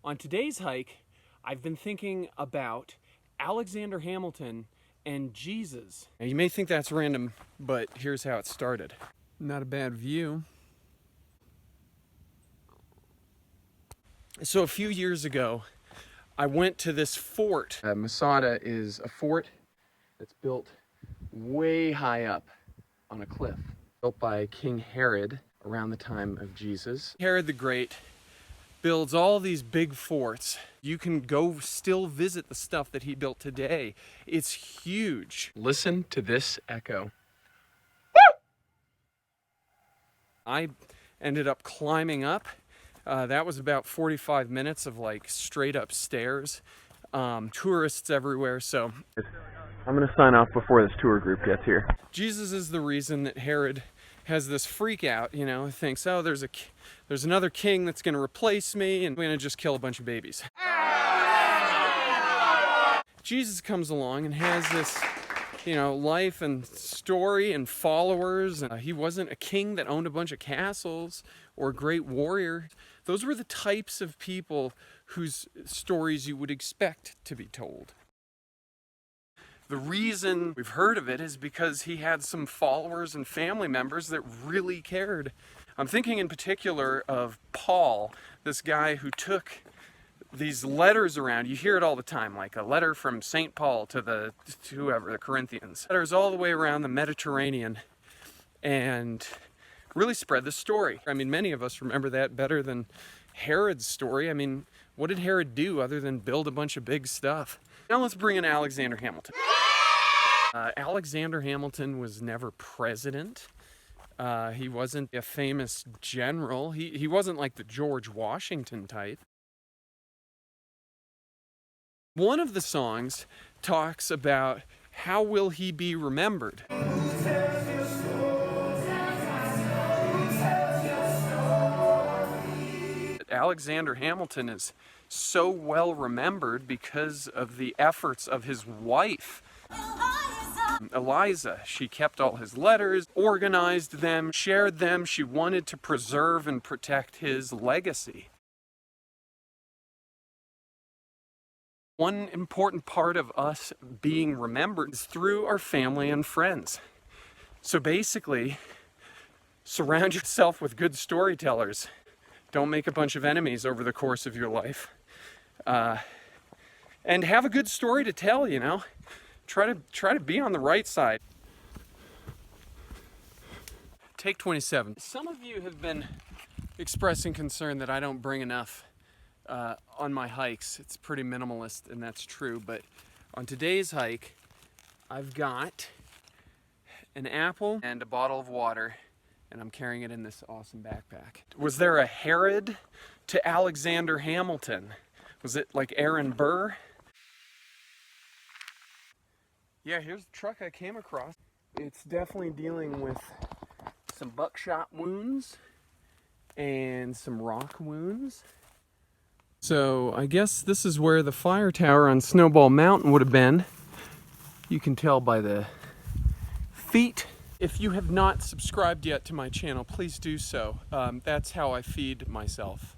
On today's hike, I've been thinking about Alexander Hamilton and Jesus. Now, you may think that's random, but here's how it started. Not a bad view. So a few years ago, I went to this fort. Masada is a fort that's built way high up on a cliff, built by King Herod around the time of Jesus. Herod the Great builds all these big forts. You can go still visit the stuff that he built today. It's huge. Listen to this echo. I ended up climbing up. That was about 45 minutes of like straight up stairs. Tourists everywhere, so I'm gonna sign off before this tour group gets here. Jesus is the reason that Herod has this freak out, you know, thinks, oh, there's another king that's gonna replace me and I'm gonna just kill a bunch of babies. Jesus comes along and has this, you know, life and story and followers. He wasn't a king that owned a bunch of castles or a great warrior. Those were the types of people whose stories you would expect to be told. The reason we've heard of it is because he had some followers and family members that really cared. I'm thinking in particular of Paul, this guy who took these letters around. You hear it all the time, like a letter from St. Paul to whoever, the Corinthians. Letters all the way around the Mediterranean and really spread the story. I mean, many of us remember that better than Herod's story. I mean, what did Herod do other than build a bunch of big stuff? Now let's bring in Alexander Hamilton. Alexander Hamilton was never president. He wasn't a famous general. He wasn't like the George Washington type. One of the songs talks about how will he be remembered. Alexander Hamilton is so well remembered because of the efforts of his wife, Eliza. She kept all his letters, organized them, shared them. She wanted to preserve and protect his legacy. One important part of us being remembered is through our family and friends. So basically, surround yourself with good storytellers. Don't make a bunch of enemies over the course of your life. And have a good story to tell, you know. Try to be on the right side. Take 27. Some of you have been expressing concern that I don't bring enough on my hikes. It's pretty minimalist, and that's true. But on today's hike, I've got an apple and a bottle of water, and I'm carrying it in this awesome backpack. Was there a Herod to Alexander Hamilton? Was it like Aaron Burr? Yeah, here's the truck I came across. It's definitely dealing with some buckshot wounds and some rock wounds. So I guess this is where the fire tower on Snowball Mountain would have been. You can tell by the feet. If you have not subscribed yet to my channel, please do so. That's how I feed myself.